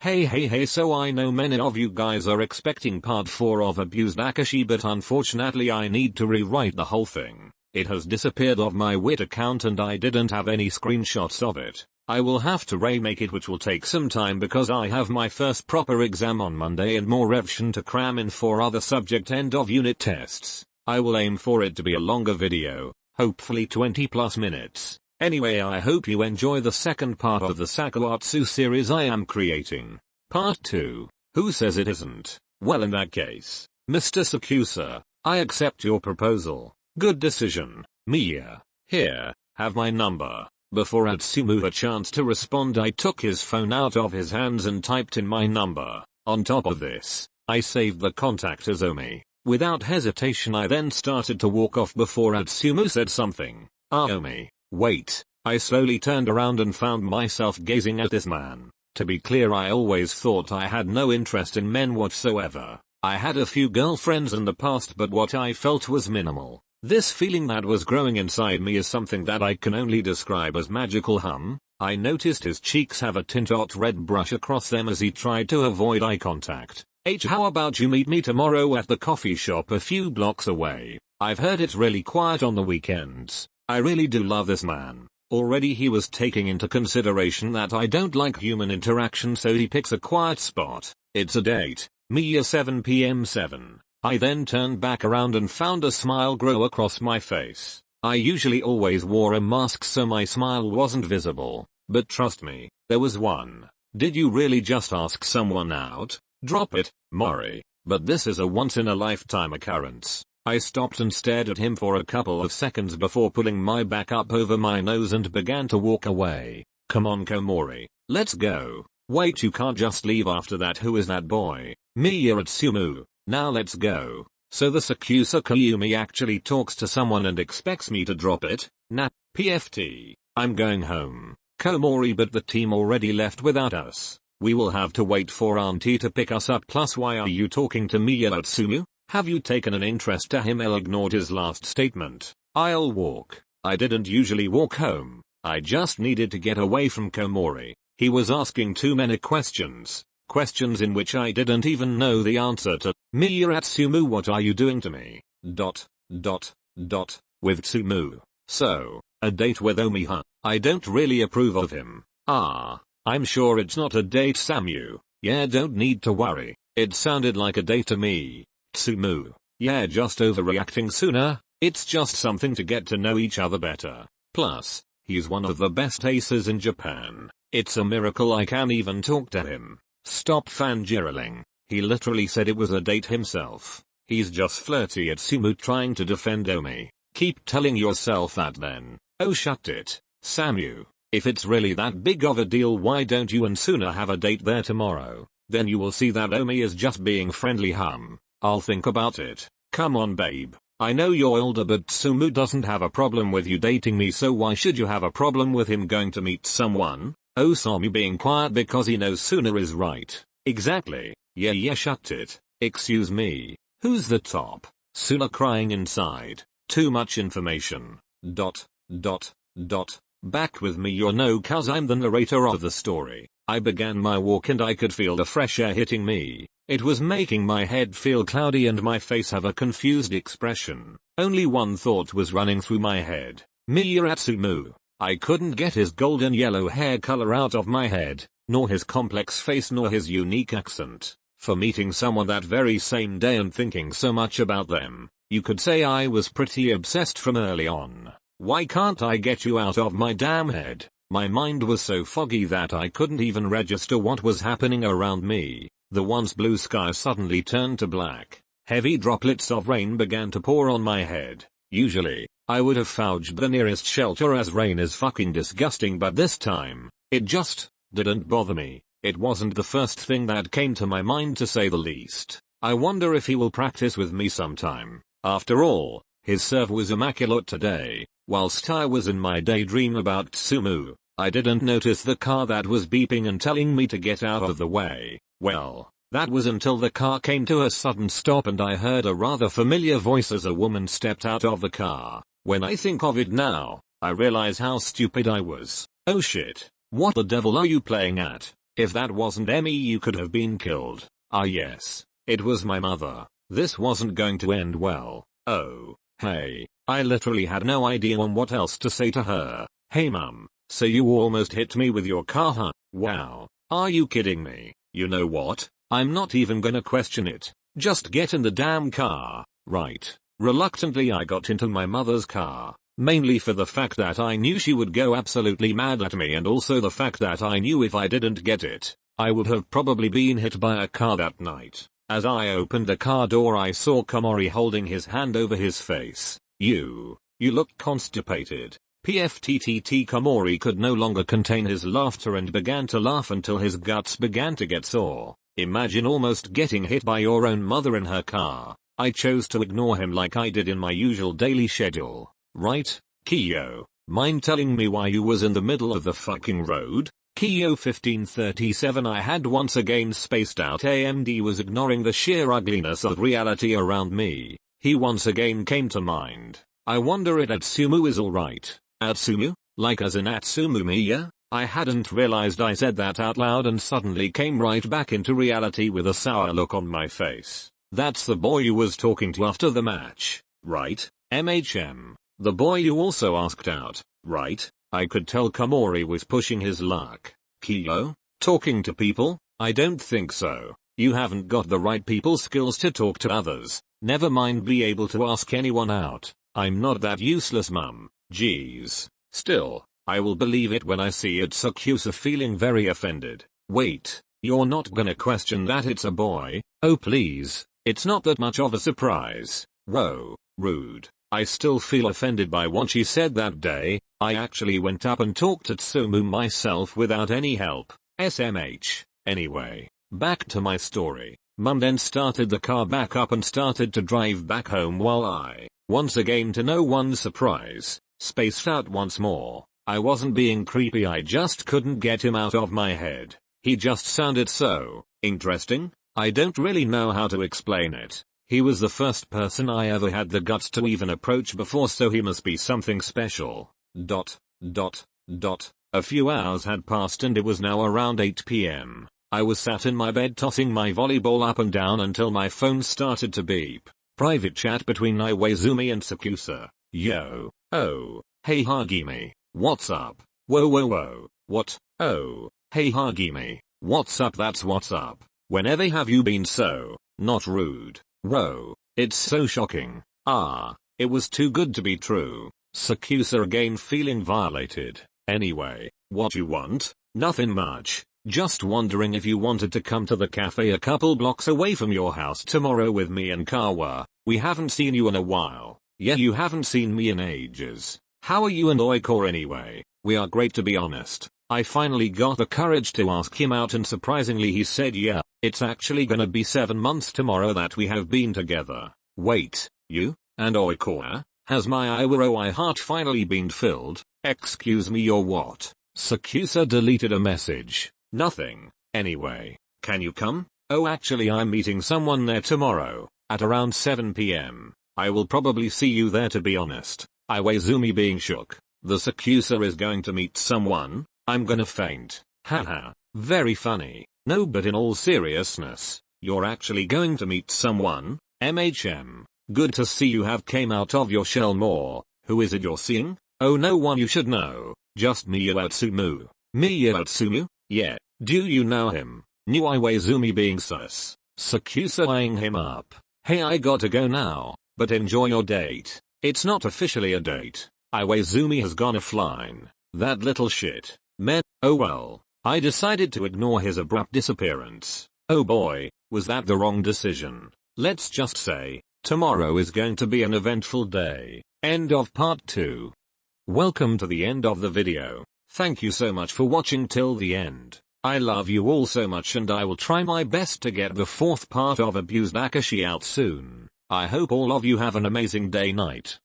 Hey, so I know many of you guys are expecting part 4 of Abused Akashi, but unfortunately I need to rewrite the whole thing. It has disappeared off my Wit account and I didn't have any screenshots of it. I will have to remake it, which will take some time because I have my first proper exam on Monday and more revision to cram in for other subject end of unit tests. I will aim for it to be a longer video, hopefully 20 plus minutes. Anyway, I hope you enjoy the second part of the SakuAtsu series I am creating. Part 2. Who says it isn't? Well, in that case, Mr. Sakusa, I accept your proposal. Good decision. Miya. Here, have my number. Before Atsumu had a chance to respond, I took his phone out of his hands and typed in my number. On top of this, I saved the contact as Omi. Without hesitation I then started to walk off before Atsumu said something. Omi. Wait. I slowly turned around and found myself gazing at this man. To be clear, I always thought I had no interest in men whatsoever. I had a few girlfriends in the past, but what I felt was minimal. This feeling that was growing inside me is something that I can only describe as magical hum. I noticed his cheeks have a tint of red brush across them as he tried to avoid eye contact. How about you meet me tomorrow at the coffee shop a few blocks away? I've heard it's really quiet on the weekends. I really do love this man. Already he was taking into consideration that I don't like human interaction, so he picks a quiet spot. It's a date. Miya 7 PM 7. I then turned back around and found a smile grow across my face. I usually always wore a mask so my smile wasn't visible, but trust me, there was one. Did you really just ask someone out? Drop it, Mori. But this is a once-in-a-lifetime occurrence. I stopped and stared at him for a couple of seconds before pulling my back up over my nose and began to walk away. Come on, Komori. Let's go. Wait, you can't just leave after that. Who is that boy? Miya Atsumu. Now let's go. So the Sakusa Koyumi actually talks to someone and expects me to drop it? Nah, PFT. I'm going home. Komori, but the team already left without us. We will have to wait for Auntie to pick us up. Plus, why are you talking to Miya Atsumu? Have you taken an interest to him? Elle ignored his last statement. I'll walk. I didn't usually walk home. I just needed to get away from Komori. He was asking too many questions. Questions in which I didn't even know the answer to. Miya Atsumu, what are you doing to me? With Tsumu. So, a date with Omi, huh? I don't really approve of him. I'm sure it's not a date, Samu. Yeah, don't need to worry. It sounded like a date to me. Tsumu. Yeah, just overreacting sooner. It's just something to get to know each other better. Plus, he's one of the best aces in Japan. It's a miracle I can even talk to him. Stop fangirling. He literally said it was a date himself. He's just flirty. Atsumu trying to defend Omi. Keep telling yourself that then. Oh, shut it. Samu. If it's really that big of a deal, why don't you and Suna have a date there tomorrow? Then you will see that Omi is just being friendly. I'll think about it. Come on, babe. I know you're older, but Tsumu doesn't have a problem with you dating me, so why should you have a problem with him going to meet someone? Oh, Samu being quiet because he knows Suna is right. Exactly. Yeah, shut it. Excuse me. Who's the top? Suna crying inside. Too much information. Back with me, you're no, cuz I'm the narrator of the story. I began my walk and I could feel the fresh air hitting me. It was making my head feel cloudy and my face have a confused expression. Only one thought was running through my head. Miya Atsumu. I couldn't get his golden yellow hair color out of my head, nor his complex face, nor his unique accent. For meeting someone that very same day and thinking so much about them, you could say I was pretty obsessed from early on. Why can't I get you out of my damn head? My mind was so foggy that I couldn't even register what was happening around me. The once blue sky suddenly turned to black. Heavy droplets of rain began to pour on my head. Usually, I would have fouged the nearest shelter as rain is fucking disgusting, but this time, it just didn't bother me. It wasn't the first thing that came to my mind, to say the least. I wonder if he will practice with me sometime. After all, his serve was immaculate today. Whilst I was in my daydream about Tsumu, I didn't notice the car that was beeping and telling me to get out of the way. Well, that was until the car came to a sudden stop and I heard a rather familiar voice as a woman stepped out of the car. When I think of it now, I realize how stupid I was. Oh shit, what the devil are you playing at? If that wasn't Emmy, you could have been killed. Ah yes, it was my mother. This wasn't going to end well. Oh, hey, I literally had no idea on what else to say to her. Hey mum, so you almost hit me with your car, huh? Wow, are you kidding me? You know what? I'm not even gonna question it. Just get in the damn car, right? Reluctantly I got into my mother's car, mainly for the fact that I knew she would go absolutely mad at me, and also the fact that I knew if I didn't get it, I would have probably been hit by a car that night. As I opened the car door I saw Komori holding his hand over his face. You look constipated. PFTTT. Komori could no longer contain his laughter and began to laugh until his guts began to get sore. Imagine almost getting hit by your own mother in her car. I chose to ignore him like I did in my usual daily schedule. Right, Kiyo? Mind telling me why you was in the middle of the fucking road? Kiyo 1537. I had once again spaced out. AMD was ignoring the sheer ugliness of reality around me. He once again came to mind. I wonder if Atsumu is alright. Atsumu? Like as in Atsumu Miya? I hadn't realized I said that out loud and suddenly came right back into reality with a sour look on my face. That's the boy you was talking to after the match, right? MHM. The boy you also asked out, right? I could tell Komori was pushing his luck. Kiyo? Talking to people? I don't think so. You haven't got the right people skills to talk to others. Never mind be able to ask anyone out. I'm not that useless mum. Jeez. Still, I will believe it when I see it. Sakusa feeling very offended. Wait, you're not gonna question that it's a boy? Oh please, it's not that much of a surprise. Whoa, rude. I still feel offended by what she said that day. I actually went up and talked to Atsumu myself without any help. SMH. Anyway, back to my story. Mum then started the car back up and started to drive back home while I, once again to no one's surprise, spaced out once more. I wasn't being creepy, I just couldn't get him out of my head. He just sounded so interesting. I don't really know how to explain it. He was the first person I ever had the guts to even approach before, so he must be something special. A few hours had passed and it was now around 8 p.m. I was sat in my bed tossing my volleyball up and down until my phone started to beep. Private chat between Iwaizumi and Sakusa. Yo. Oh. Hey Hagime. What's up? Whoa. What? Oh. Hey Hagime. What's up? That's what's up. Whenever have you been so not rude? Whoa. It's so shocking. Ah. It was too good to be true. Sakusa again feeling violated. Anyway, what you want? Nothing much. Just wondering if you wanted to come to the cafe a couple blocks away from your house tomorrow with me and Kawa. We haven't seen you in a while. Yeah, you haven't seen me in ages. How are you and Oikor anyway? We are great, to be honest. I finally got the courage to ask him out and surprisingly he said yeah. It's actually gonna be 7 months tomorrow that we have been together. Wait, you? And Oikor? Has my Iwaro heart finally been filled? Excuse me, or what? Sakusa deleted a message. Nothing. Anyway, can you come? Oh actually I'm meeting someone there tomorrow, at around 7 p.m. I will probably see you there, to be honest. Iwaizumi being shook. The Sakusa is going to meet someone? I'm gonna faint. Haha. Very funny. No, but in all seriousness, you're actually going to meet someone? MHM. Good to see you have came out of your shell more. Who is it you're seeing? Oh, no one you should know. Just Atsumu. Atsumu? Yeah. Do you know him? Knew Iwaizumi being sus. Sakusa eyeing him up. Hey, I gotta go now, but enjoy your date. It's not officially a date. Iwaizumi has gone offline. That little shit. Man, oh well. I decided to ignore his abrupt disappearance. Oh boy, was that the wrong decision. Let's just say, tomorrow is going to be an eventful day. End of part 2. Welcome to the end of the video. Thank you so much for watching till the end. I love you all so much and I will try my best to get the 4th part of Abused Akashi out soon. I hope all of you have an amazing day night.